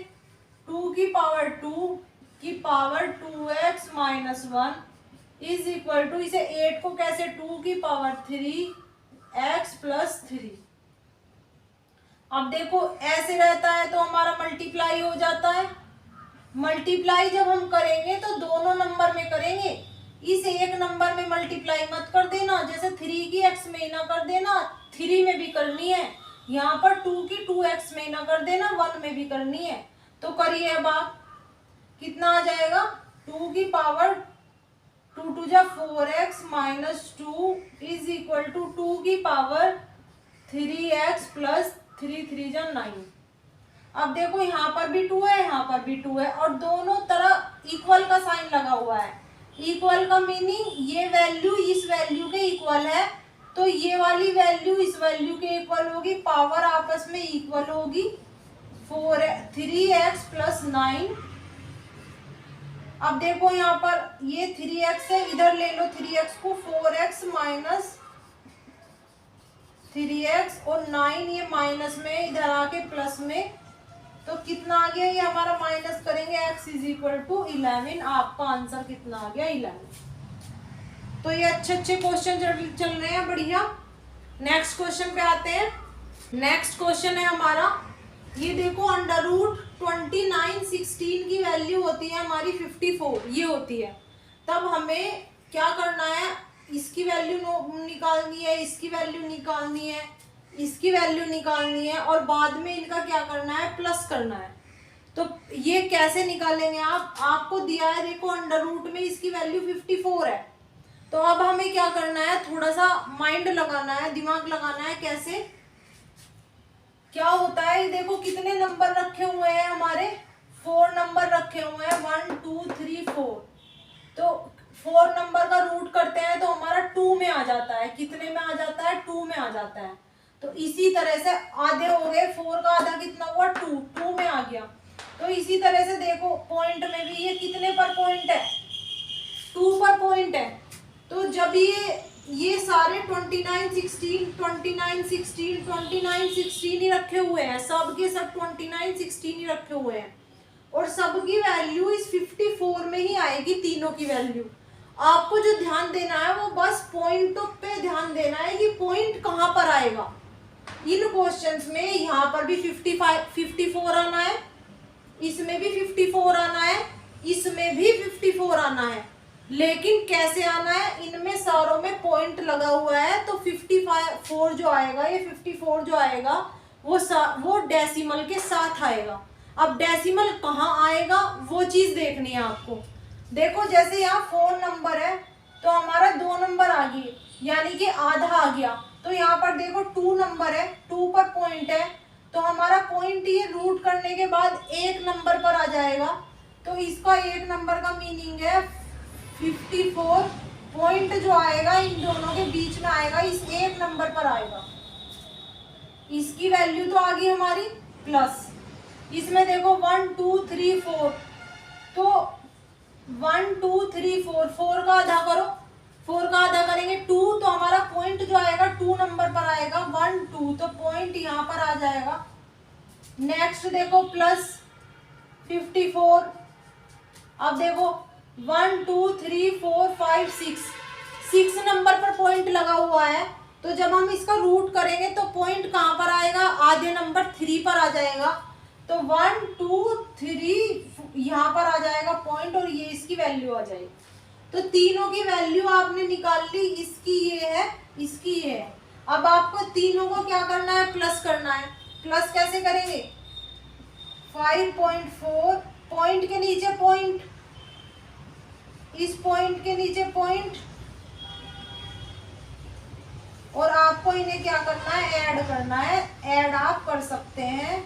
2 की पावर 2 की power 2x minus 1 is equal to, इसे 8 को कैसे, 2 की पावर 3x प्लस 3। अब देखो ऐसे रहता है तो हमारा मल्टीप्लाई हो जाता है। मल्टीप्लाई जब हम करेंगे तो दोनों नंबर में करेंगे, इस एक नंबर में मल्टीप्लाई मत कर देना, जैसे 3 की x में ना कर देना, 3 में भी करनी है। यहाँ पर 2 की 2x में ना कर देना, 1 में भी करनी है। तो करिए अब आप, कितना आ जाएगा, 2 की पावर 2 2 जा 4x minus 2 is equal to 2 की पावर 3x प्लस 3 3 जा 9। अब देखो यहाँ पर भी 2 है, यहाँ पर भी 2 है, और दोनों तरफ इक्वल का साइन लगा हुआ है। इक्वल का मीनिंग ये वैल्यू इस वैल्यू के इक्वल है, तो ये वाली वैल्यू इस वैल्यू के इक्वल होगी, पावर आपस में इक्वल होगी। 3x plus 9। अब देखो यहाँ पर ये 3x है, इधर ले लो 3x को, 4x माइनस 3x और 9 ये माइनस में, इधर आके प्लस में, तो कितना आ गया, ये हमारा माइनस करेंगे x इज इक्वल टू 11। आपका आंसर कितना आ गया, 11। तो ये अच्छे अच्छे क्वेश्चन चल रहे हैं, बढ़िया। नेक्स्ट क्वेश्चन पे आते हैं। नेक्स्ट क्वेश्चन है हमारा, ये देखो अंडर रूट 29 16 की वैल्यू होती है हमारी 54, ये होती है। तब हमें क्या करना है, इसकी वैल्यू निकालनी है, इसकी वैल्यू निकालनी है, इसकी वैल्यू निकालनी है, और बाद में इनका क्या करना है, प्लस करना है। तो ये कैसे निकालेंगे आप, आपको दिया है देखो अंडर रूट में इसकी वैल्यू 54 है। तो अब हमें क्या करना है, थोड़ा सा माइंड लगाना है, दिमाग लगाना है। कैसे, क्या होता है, देखो कितने नंबर रखे हुए हैं हमारे, 4 नंबर रखे हुए हैं, 1 2 3 4। तो 4 नंबर का रूट करते हैं तो हमारा 2 में आ जाता है। कितने में आ जाता है, 2 में आ जाता है। तो इसी तरह से आधे हो गए, 4 का आधा कितना हुआ, 2 में आ गया। तो इसी तरह से देखो पॉइंट में भी ये कितने पर पॉइंट है, 2 पर पॉइंट है। तो जब ये सारे 29 16 29 16 29 16 ही रखे हुए हैं, सब के सब 29 16 ही रखे हुए हैं, और सबकी वैल्यू इस 54 में ही आएगी, तीनों की वैल्यू। आपको जो ध्यान देना है वो बस पॉइंटों पे ध्यान देना है कि पॉइंट कहाँ पर आएगा। इन क्वेश्चंस में यहाँ पर भी 54 आना है, इसमें भी 54 आना है, इसमें भी 54 आना है, लेकिन कैसे आना है, इनमें सारों में पॉइंट लगा हुआ है। तो 54 जो आएगा, ये 54 जो आएगा वो डेसिमल के साथ आएगा। अब डेसिमल कहाँ आएगा वो चीज देखनी है आपको। देखो जैसे यहाँ 4 नंबर है तो हमारा 2 नंबर आ गए, यानी कि आधा आ गया। तो यहाँ पर देखो 2 नंबर है, 2 पर पॉइंट है, तो हमारा पॉइंट ये रूट करने के बाद 1 नंबर पर आ जाएगा। तो इसका 1 नंबर का मीनिंग है 54। पॉइंट जो आएगा इन दोनों के बीच में आएगा, इस 1 नंबर पर आएगा। इसकी वैल्यू तो आ गई हमारी प्लस। इसमें देखो 1 2 3 4, तो 1 2 3 4, 4 का आधा करो, 4 का आधा करेंगे 2, तो हमारा पॉइंट जो आएगा 2 नंबर पर आएगा, 1 2, तो पॉइंट यहाँ पर आ जाएगा। नेक्स्ट देखो प्लस 54। अब देखो 1 2 3 4 5 6 नंबर पर पॉइंट लगा हुआ है, तो जब हम इसका रूट करेंगे तो पॉइंट कहाँ पर आएगा, आधे नंबर 3 पर आ जाएगा। तो 1 2 3 यहाँ पर आ जाएगा पॉइंट, और ये इसकी वैल्यू आ जाएगी। तो तीनों की वैल्यू आपने निकाल ली, इसकी ये है, इसकी ये है। अब आपको तीनों को क्या करना है, प्लस करना है। प्लस कैसे करेंगे, 5.4, पॉइंट के नीचे पॉइंट, इस पॉइंट के नीचे पॉइंट, और आपको इन्हें क्या करना है, ऐड करना है। ऐड आप कर सकते हैं,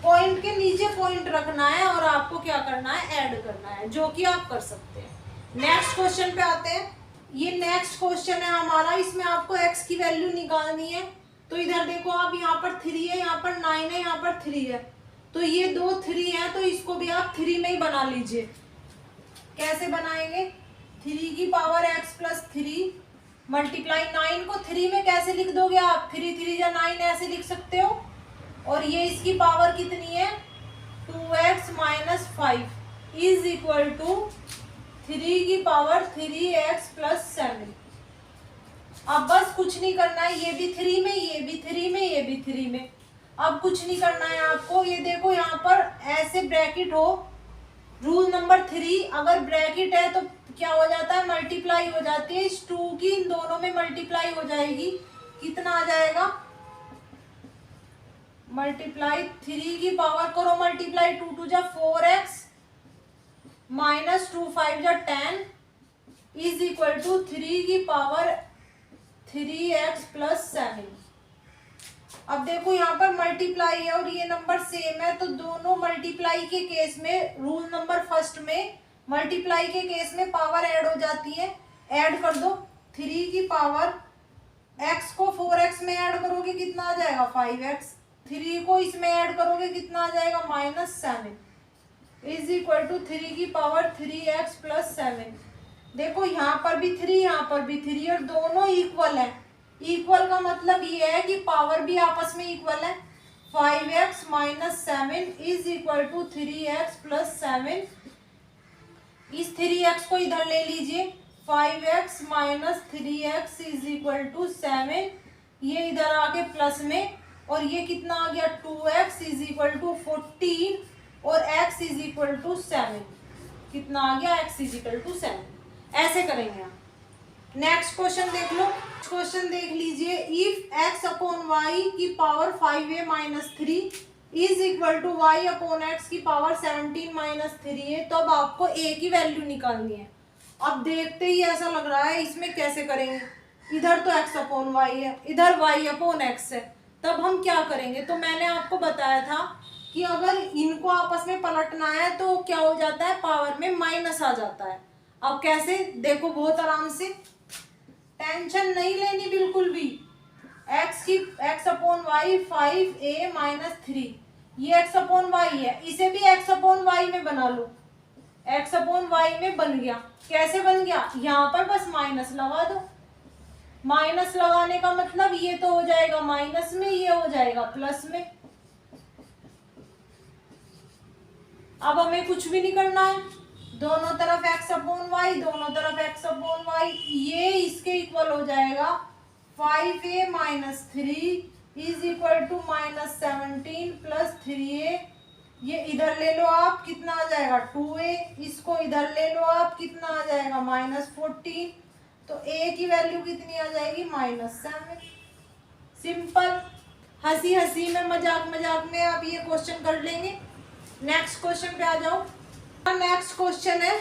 पॉइंट के नीचे पॉइंट रखना है और आपको क्या करना है, ऐड करना है, जो कि आप कर सकते हैं। नेक्स्ट क्वेश्चन पे आते हैं। ये नेक्स्ट क्वेश्चन है हमारा, इसमें आपको x की वैल्यू निकालनी है। तो इधर देखो आप, यहाँ पर 3 है, यहाँ पर 9 है, यहाँ पर 3 है, तो ये दो 3 है, तो इसको भी आप 3 में ही बना लीजिए। कैसे बनाएंगे, 3 की पावर x प्लस 3 मल्टीप्लाई 9 को 3 में कैसे लिख दोगे आप, 3 3 या 9 ऐसे लिख सकते हो। और ये इसकी पावर कितनी है, 2x minus 5 is equal to 3 की पावर 3x प्लस 7। अब बस कुछ नहीं करना है, ये भी 3 में, ये भी 3 में, ये भी 3 में। अब कुछ नहीं करना है आपको, ये देखो यहाँ पर ऐसे ब्रैकेट हो, रूल नंबर 3, अगर ब्रैकेट है तो क्या हो जाता है, मल्टीप्लाई हो जाती है, इस 2 की इन दोनों में मल्टीप्लाई हो जाएगी। कितना आ जाएगा, मल्टीप्लाई 3 की पावर करो मल्टीप्लाई, 2 2 जा 4x माइनस 2 5 जा 10 इज इक्वल टू 3 की पावर 3x प्लस 7। अब देखो यहाँ पर मल्टीप्लाई है और ये नंबर सेम है, तो दोनों मल्टीप्लाई के केस में, रूल नंबर फर्स्ट में मल्टीप्लाई के केस में पावर ऐड हो जाती है। ऐड कर दो, 3 की पावर x को 4x में ऐड करोगे कितना आ जाएगा, 5x, 3 को इसमें ऐड करोगे कितना आ जाएगा, -7 इज इक्वल टू 3 की पावर 3x प्लस 7। देखो यहाँ पर भी 3, यहाँ पर भी 3 और दोनों इक्वल है। इक्वल का मतलब ये है कि पावर भी आपस में इक्वल है। 5x minus 7 is equal to 3x plus 7। इस 3x को इधर ले लीजिए, 5x minus 3x is equal to 7, ये इधर आके प्लस में, और ये कितना आ गया, 2x इज इक्वल टू 14 और x इज इक्वल टू 7। कितना आ गया, x इज इक्वल टू 7। ऐसे करेंगे आप। नेक्स्ट क्वेश्चन देख लो, क्वेश्चन देख लीजिए, इफ x अपॉन वाई की power 5a minus 3 is equal to y upon x की पावर 17 माइनस 3 है, तो अब आपको a की वैल्यू निकालनी है। अब देखते ही ऐसा लग रहा है इसमें कैसे करेंगे, इधर तो x अपॉन वाई है, इधर y अपॉन एक्स है, तब हम क्या करेंगे। तो मैंने आपको बताया था कि अगर इनको आपस में पलटना है तो क्या हो जाता है, पावर में माइनस आ जाता है। अब कैसे, देखो बहुत आराम से, टेंशन नहीं लेनी बिल्कुल भी। x upon Y 5a minus 3, ये x अपॉन वाई है, इसे भी x अपॉन वाई में बना लो। x अपॉन वाई में बन गया, कैसे बन गया, यहाँ पर बस माइनस लगा दो। माइनस लगाने का मतलब ये तो हो जाएगा माइनस में, ये हो जाएगा प्लस में। अब हमें कुछ भी नहीं करना है, दोनों तरफ x अपॉन वाई, दोनों तरफ x अपॉन वाई, ये इसके इक्वल हो जाएगा। 5a minus 3 is equal to minus 17 plus 3a, ये इधर ले लो आप, कितना आ जाएगा 2a, इसको इधर ले लो आप, कितना आ जाएगा -14, तो a की वैल्यू कितनी आ जाएगी, -7। सिंपल, हंसी हंसी में, मजाक मजाक में आप ये क्वेश्चन कर लेंगे। नेक्स्ट क्वेश्चन पे आ जाओ। नेक्स्ट क्वेश्चन है,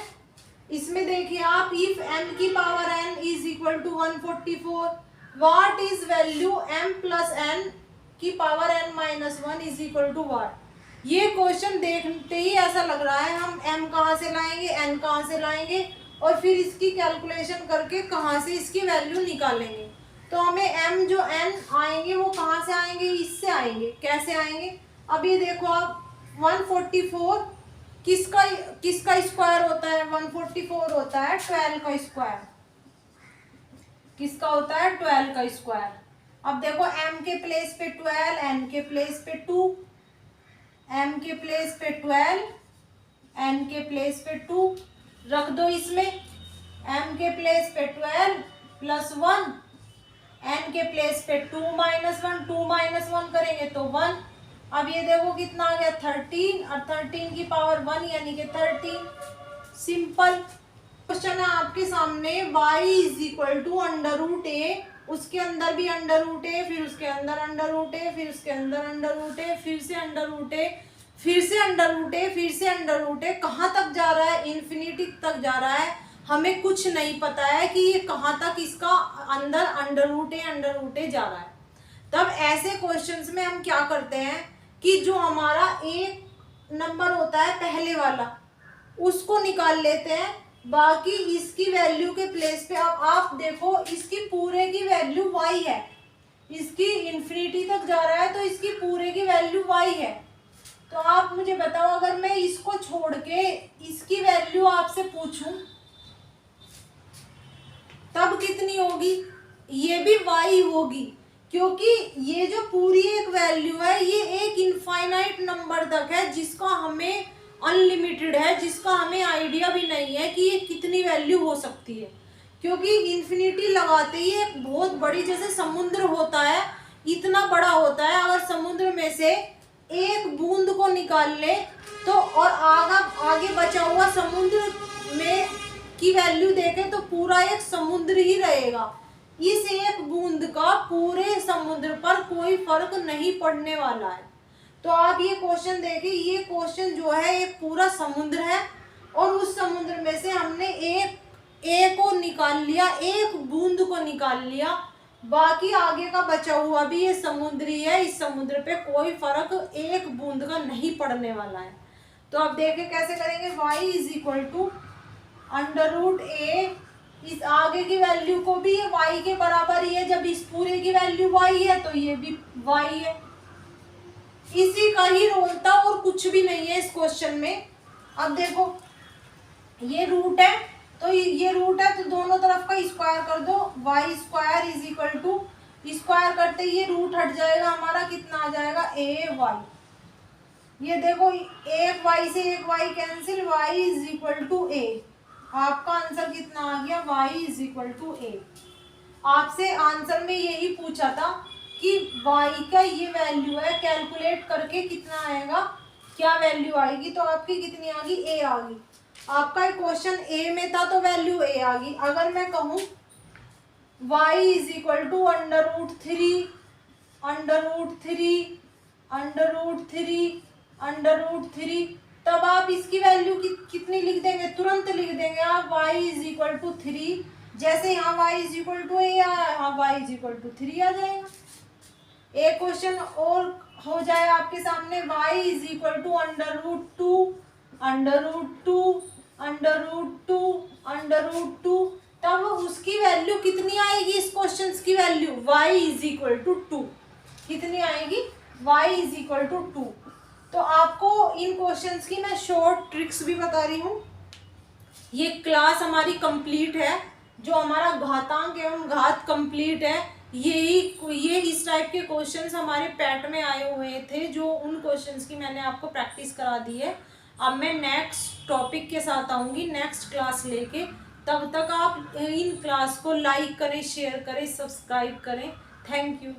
इसमें देखिए आप, इफ m की power n is equal to 144, what is value m plus n की power n minus 1 is equal to what. ये क्वेश्चन देखते ही ऐसा लग रहा है हम m कहाँ से लाएंगे, n कहाँ से लाएंगे, और फिर इसकी कैलकुलेशन करके कहाँ से इसकी वैल्यू निकालेंगे। तो हमें m जो n आएंगे वो कहाँ से आएंगे, इससे आएंगे। कैसे आएंगे, अब ये देखो आप, 144 किसका स्क्वायर होता है, 144 होता है 12 का स्क्वायर। किसका होता है, 12 का स्क्वायर। अब देखो m के प्लेस पे 12, n के प्लेस पे 2, m के प्लेस पे 12, n के प्लेस पे 2 रख दो इसमें। m के प्लेस पे 12 प्लस 1, n के प्लेस पे 2 माइनस 1, 2 माइनस 1 करेंगे तो 1। अब ये देखो कितना आ गया 13, और 13 की पावर 1 यानी कि 13। सिंपल, क्वेश्चन है आपके सामने y is equal to under root a, उसके अंदर भी अंडर रूट ए, फिर उसके अंदर अंडर रूट ए, फिर उसके अंदर अंडर रूट ए, फिर से अंडर रूट ए, फिर से अंडर रूट ए, फिर से अंडर रूट ए, कहाँ तक जा रहा है? इन्फिनिटी तक जा रहा है। हमें कुछ नहीं पता है कि ये कहाँ तक इसका अंदर अंडर रूट ए जा रहा है। तब ऐसे क्वेश्चंस में हम क्या करते हैं कि जो हमारा एक नंबर होता है पहले वाला उसको निकाल लेते हैं, बाकी इसकी वैल्यू के प्लेस पे अब आप देखो इसकी पूरे की वैल्यू y है, इसकी इन्फिनिटी तक जा रहा है तो इसकी पूरे की वैल्यू y है। तो आप मुझे बताओ अगर मैं इसको छोड़ के इसकी वैल्यू आपसे पूछूं तब कितनी होगी? ये भी y होगी, क्योंकि ये जो पूरी एक वैल्यू है ये एक इनफाइनाइट नंबर तक है जिसका हमें अनलिमिटेड है, जिसका हमें आइडिया भी नहीं है कि ये कितनी वैल्यू हो सकती है, क्योंकि इन्फिनिटी लगाते ही एक बहुत बड़ी, जैसे समुद्र होता है इतना बड़ा होता है, अगर समुद्र में से एक बूंद को निकाल ले तो और आगे बचा हुआ समुद्र में की वैल्यू देखें तो पूरा एक समुद्र ही रहेगा। इस एक बूंद का पूरे समुद्र पर कोई फर्क नहीं पड़ने वाला है। तो आप ये क्वेश्चन देखिए, ये क्वेश्चन जो है एक पूरा समुद्र है और उस समुद्र में से हमने एक को निकाल लिया, एक बूंद को निकाल लिया, बाकी आगे का बचा हुआ भी ये समुद्री है, इस समुद्र पे कोई फर्क एक बूंद का नहीं पड़ने वाला है। तो अब देखें कैसे करेंगे। y is equal to under root a, इस आगे की वैल्यू को भी ये y के बराबर ही है, जब इस पूरे की वैल्यू y है तो ये भी y है, इसी का ही रोल था और कुछ भी नहीं है इस क्वेश्चन में। अब देखो ये रूट है तो ये रूट है तो दोनों तरफ का स्क्वायर कर दो, y square is equal to, square करते ही ये रूट हट जाएगा, हमारा कितना आ जाएगा ay। ये देखो एक y से एक y cancel, y is equal to a, आपका आंसर कितना आ गया? y is equal to a। आपसे आंसर में यही पूछा था कि y का ये वैल्यू है, कैलकुलेट करके कितना आएगा, क्या वैल्यू आएगी, तो आपकी कितनी आ गई? a आ गई। आपका क्वेश्चन a में था तो वैल्यू a आ गई। अगर मैं कहूँ y is equal to under root three, under root three, under root three, under root three, तब आप इसकी वैल्यू कितनी लिख देंगे? तुरंत लिख देंगे आप y is equal to three, जैसे यहाँ y is equal to a आया, यहाँ y is equal to three आ जाएगा। एक क्वेश्चन और हो जाए आपके सामने, y is equal to under root two, under root two, under root two, under root two, तब उसकी वैल्यू कितनी आएगी? इस क्वेश्चन की value y is equal to two, कितनी आएगी? y is equal to two. तो आपको इन क्वेश्चंस की मैं शॉर्ट ट्रिक्स भी बता रही हूँ। ये क्लास हमारी कंप्लीट है, जो हमारा घातांक एवं घात कंप्लीट है, ये इस टाइप के क्वेश्चंस हमारे पैट में आए हुए थे, जो उन क्वेश्चंस की मैंने आपको प्रैक्टिस करा दी है। अब मैं नेक्स्ट टॉपिक के साथ आऊँगी, नेक्स्ट क्लास लेके। तब तक आप इन क्लास को लाइक करें, शेयर करें, सब्सक्राइब करें। Thank you.